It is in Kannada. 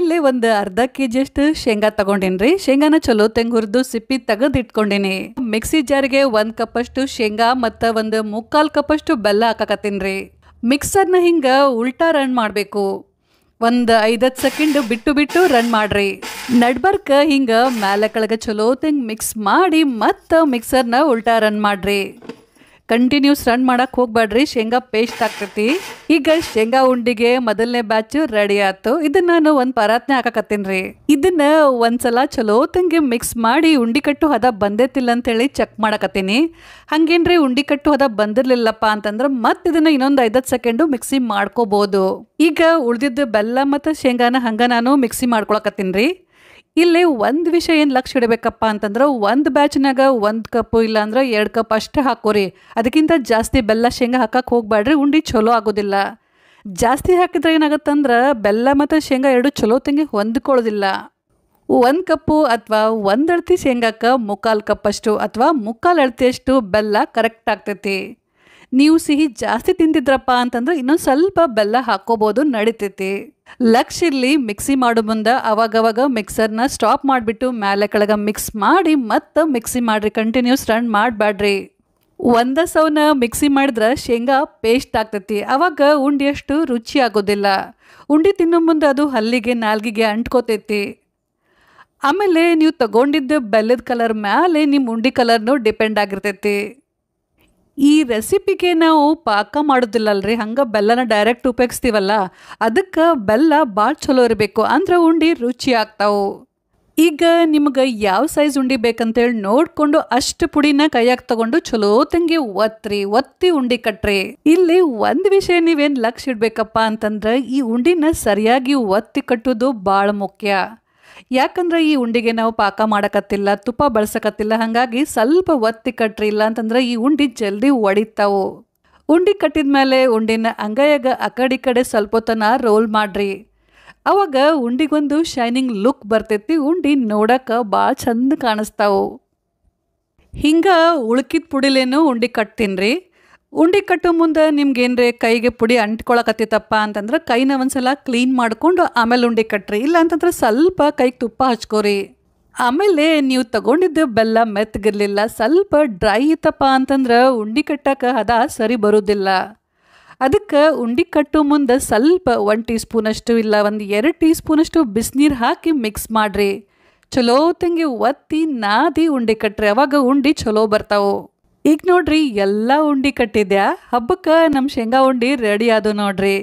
ಇಲ್ಲಿ ಒಂದು ಅರ್ಧ ಕೆಜಿ ಅಷ್ಟು ಶೇಂಗಾ ತಗೊಂಡಿನ್ರಿ. ಶೇಂಗಾನ ಚಲೋ ತೆಂಗ್ ಹುರಿದು ಸಿಪ್ಪಿ ತೆಗೆದು ಇಟ್ಕೊಂಡಿನಿ. ಮಿಕ್ಸಿ ಜಾರ್ಗೆ 1 ಕಪ್ ಅಷ್ಟು ಶೇಂಗಾ ಮತ್ತು ಒಂದು 3/4 ಕಪ್ ಅಷ್ಟು ಬೆಲ್ಲ ಹಾಕಕತ್ತೀನ್ರಿ. ಮಿಕ್ಸರ್ನ ಹಿಂಗ ಉಲ್ಟಾ ರನ್ ಮಾಡಬೇಕು. ಒಂದು 5 ಸೆಕೆಂಡ್ ಬಿಟ್ಟು ರನ್ ಮಾಡ್ರಿ. ನಡ್ಬರ್ಕ ಹಿಂಗ ಮ್ಯಾಲ ಕೆಳಗೆ ಚಲೋ ತೆಂಗ್ ಮಿಕ್ಸ್ ಮಾಡಿ ಮತ್ತು ಮಿಕ್ಸರ್ನ ಉಲ್ಟಾ ರನ್ ಮಾಡ್ರಿ. ಕಂಟಿನ್ಯೂಸ್ ರನ್ ಮಾಡಕ್ಕೆ ಹೋಗ್ಬೇಡ್ರಿ, ಶೇಂಗಾ ಪೇಸ್ಟ್ ಆಗ್ತೈತಿ. ಈಗ ಶೇಂಗಾ ಉಂಡಿಗೆ ಮೊದಲನೇ ಬ್ಯಾಚ್ ರೆಡಿ ಆಯ್ತು. ಇದನ್ನ ನಾನು ಒಂದು ಪರಾತ್ನೆ ಹಾಕಕತ್ತೀನಿ ರೀ. ಇದನ್ನ ಒಂದ್ಸಲ ಚಲೋ ತಂಗಿ ಮಿಕ್ಸ್ ಮಾಡಿ ಉಂಡಿ ಕಟ್ಟು ಹದ ಬಂದೈತಿಲ್ಲ ಅಂತೇಳಿ ಚೆಕ್ ಮಾಡಕತ್ತೀನಿ. ಹಂಗೇನ್ರಿ ಉಂಡಿ ಕಟ್ಟು ಹದ ಬಂದಿರ್ಲಿಲ್ಲಪ್ಪ ಅಂತಂದ್ರೆ ಮತ್ತೆ ಇದನ್ನ ಇನ್ನೊಂದು 5 ಸೆಕೆಂಡು ಮಿಕ್ಸಿ ಮಾಡ್ಕೋಬಹುದು. ಈಗ ಉಳಿದಿದ್ದು ಬೆಲ್ಲ ಮತ್ತು ಶೇಂಗಾನ ಹಂಗ ನಾನು ಮಿಕ್ಸಿ ಮಾಡ್ಕೊಳಕತ್ತೀನಿ ರೀ. ಇಲ್ಲಿ ಒಂದು ವಿಷಯ ಏನು ಲಕ್ಷ್ಯ ಇಡಬೇಕಪ್ಪ ಅಂತಂದ್ರೆ ಒಂದು ಬ್ಯಾಚ್ನಾಗ 1 ಕಪ್ ಇಲ್ಲ ಅಂದ್ರೆ 2 ಕಪ್ ಅಷ್ಟೇ ಹಾಕೋರಿ. ಅದಕ್ಕಿಂತ ಜಾಸ್ತಿ ಬೆಲ್ಲ ಶೇಂಗಾ ಹಾಕಕ್ಕೆ ಹೋಗ್ಬೇಡ್ರಿ, ಉಂಡಿ ಚಲೋ ಆಗೋದಿಲ್ಲ. ಜಾಸ್ತಿ ಹಾಕಿದ್ರೆ ಏನಾಗುತ್ತಂದ್ರೆ ಬೆಲ್ಲ ಮತ್ತು ಶೇಂಗಾ ಎರಡು ಚಲೋ ತಂಗಿ ಹೊಂದ್ಕೊಳ್ಳೋದಿಲ್ಲ. 1 ಕಪ್ಪು ಅಥವಾ 1 ಅಳತಿ ಶೇಂಗಾಕ್ಕೆ 3/4 ಕಪ್ ಅಷ್ಟು ಅಥವಾ 3/4 ಅಳತಿಯಷ್ಟು ಬೆಲ್ಲ ಕರೆಕ್ಟ್ ಆಗ್ತೈತಿ. ನೀವು ಸಿಹಿ ಜಾಸ್ತಿ ತಿಂತಿದ್ರಪ್ಪ ಅಂತಂದ್ರೆ ಇನ್ನೊಂದು ಸ್ವಲ್ಪ ಬೆಲ್ಲ ಹಾಕೋಬೋದು, ನಡಿತೈತಿ. ಲಕ್ಷಿರ್ಲಿ ಮಿಕ್ಸಿ ಮಾಡೋ ಮುಂದೆ ಅವಾಗವಾಗ ಮಿಕ್ಸರ್ನ ಸ್ಟಾಪ್ ಮಾಡಿಬಿಟ್ಟು ಮೇಲೆ ಕೆಳಗೆ ಮಿಕ್ಸ್ ಮಾಡಿ ಮತ್ತೆ ಮಿಕ್ಸಿ ಮಾಡಿರಿ. ಕಂಟಿನ್ಯೂಸ್ ರನ್ ಮಾಡಬೇಡ್ರಿ. ಒಂದೇ ಸೌನ ಮಿಕ್ಸಿ ಮಾಡಿದ್ರೆ ಶೇಂಗಾ ಪೇಸ್ಟ್ ಆಗ್ತೈತಿ. ಅವಾಗ ಉಂಡಿ ಅಷ್ಟು ರುಚಿ ಆಗೋದಿಲ್ಲ. ಉಂಡಿ ತಿನ್ನೋ ಮುಂದೆ ಅದು ಹಲ್ಲಿಗೆ ನಾಲ್ಗಿಗೆ ಅಂಟ್ಕೋತೈತಿ. ಆಮೇಲೆ ನೀವು ತಗೊಂಡಿದ್ದ ಬೆಲ್ಲದ ಕಲರ್ ಮೇಲೆ ನಿಮ್ಮ ಉಂಡಿ ಕಲರ್ನು ಡಿಪೆಂಡ್ ಆಗಿರ್ತೈತಿ. ಈ ರೆಸಿಪಿಗೆ ನಾವು ಪಾಕ ಮಾಡೋದಿಲ್ಲಲ್ರಿ, ಹಂಗೆ ಬೆಲ್ಲನ ಡೈರೆಕ್ಟ್ ಉಪಯೋಗಿಸ್ತೀವಲ್ಲ, ಅದಕ್ಕೆ ಬೆಲ್ಲ ಭಾಳ ಚಲೋ ಇರಬೇಕು, ಅಂದ್ರೆ ಉಂಡಿ ರುಚಿ ಆಗ್ತಾವು. ಈಗ ನಿಮ್ಗೆ ಯಾವ ಸೈಜ್ ಉಂಡಿ ಬೇಕಂತೇಳಿ ನೋಡಿಕೊಂಡು ಅಷ್ಟು ಪುಡಿನ ಕೈಯಾಗ ತಗೊಂಡು ಚಲೋ ತಂಗಿ ಒತ್ತಿ ಉಂಡಿ ಕಟ್ರಿ. ಇಲ್ಲಿ ಒಂದು ವಿಷಯ ನೀವೇನು ಲಕ್ಷ್ಯ ಇಡ್ಬೇಕಪ್ಪ ಅಂತಂದ್ರೆ ಈ ಉಂಡಿನ ಸರಿಯಾಗಿ ಒತ್ತಿ ಕಟ್ಟೋದು ಭಾಳ ಮುಖ್ಯ. ಯಾಕಂದ್ರೆ ಈ ಉಂಡಿಗೆ ನಾವು ಪಾಕ ಮಾಡಕತ್ತಿಲ್ಲ, ತುಪ್ಪ ಬಳಸಕತ್ತಿಲ್ಲ, ಹಾಗಾಗಿ ಸ್ವಲ್ಪ ಒತ್ತಿ ಕಟ್ರಿ. ಇಲ್ಲ ಅಂತಂದ್ರೆ ಈ ಉಂಡಿ ಜಲ್ದಿ ಒಡಿತಾವು. ಉಂಡಿ ಕಟ್ಟಿದ ಮೇಲೆ ಉಂಡಿನ ಅಂಗೈಯಾಗ ಆ ಕಡೆ ಸ್ವಲ್ಪ ಹೊತ್ತನ ರೋಲ್ ಮಾಡ್ರಿ. ಅವಾಗ ಉಂಡಿಗೊಂದು ಶೈನಿಂಗ್ ಲುಕ್ ಬರ್ತೈತಿ. ಉಂಡಿ ನೋಡಕ್ಕೆ ಭಾಳ ಚಂದ ಕಾಣಿಸ್ತಾವು. ಹಿಂಗ ಉಳ್ಕಿದ ಪುಡಿಲೇನು ಉಂಡಿ ಕಟ್ತೀನಿ. ಉಂಡಿ ಕಟ್ಟೋ ಮುಂದೆ ನಿಮ್ಗೇನ್ರಿ ಕೈಗೆ ಪುಡಿ ಅಂಟ್ಕೊಳಕತ್ತಿತ್ತಪ್ಪ ಅಂತಂದ್ರೆ ಕೈನ ಒಂದ್ಸಲ ಕ್ಲೀನ್ ಮಾಡ್ಕೊಂಡು ಆಮೇಲೆ ಉಂಡಿ ಕಟ್ರಿ. ಇಲ್ಲ ಅಂತಂದ್ರೆ ಸ್ವಲ್ಪ ಕೈಗೆ ತುಪ್ಪ ಹಚ್ಕೋರಿ. ಆಮೇಲೆ ನೀವು ತಗೊಂಡಿದ್ದು ಬೆಲ್ಲ ಮೆತ್ತಗಿರ್ಲಿಲ್ಲ, ಸ್ವಲ್ಪ ಡ್ರೈ ಇತ್ತಪ್ಪ ಅಂತಂದ್ರೆ ಉಂಡಿ ಕಟ್ಟಕ್ಕೆ ಹದ ಸರಿ ಬರೋದಿಲ್ಲ. ಅದಕ್ಕೆ ಉಂಡಿ ಕಟ್ಟೋ ಮುಂದೆ ಸ್ವಲ್ಪ 1 ಟೀ ಸ್ಪೂನಷ್ಟು ಇಲ್ಲ 2 ಟೀ ಸ್ಪೂನಷ್ಟು ಬಿಸಿನೀರು ಹಾಕಿ ಮಿಕ್ಸ್ ಮಾಡಿರಿ. ಚಲೋ ತಂಗಿ ಒತ್ತಿ ನಾದಿ ಉಂಡಿ ಕಟ್ರಿ. ಅವಾಗ ಉಂಡಿ ಚಲೋ ಬರ್ತಾವು. ಈಗ ನೋಡ್ರಿ ಎಲ್ಲ ಉಂಡಿ ಕಟ್ಟಿದ್ಯಾ. ಹಬ್ಬಕ್ಕೆ ನಮ್ಮ ಶೇಂಗಾ ಉಂಡಿ ರೆಡಿ ಆದವು ನೋಡ್ರಿ.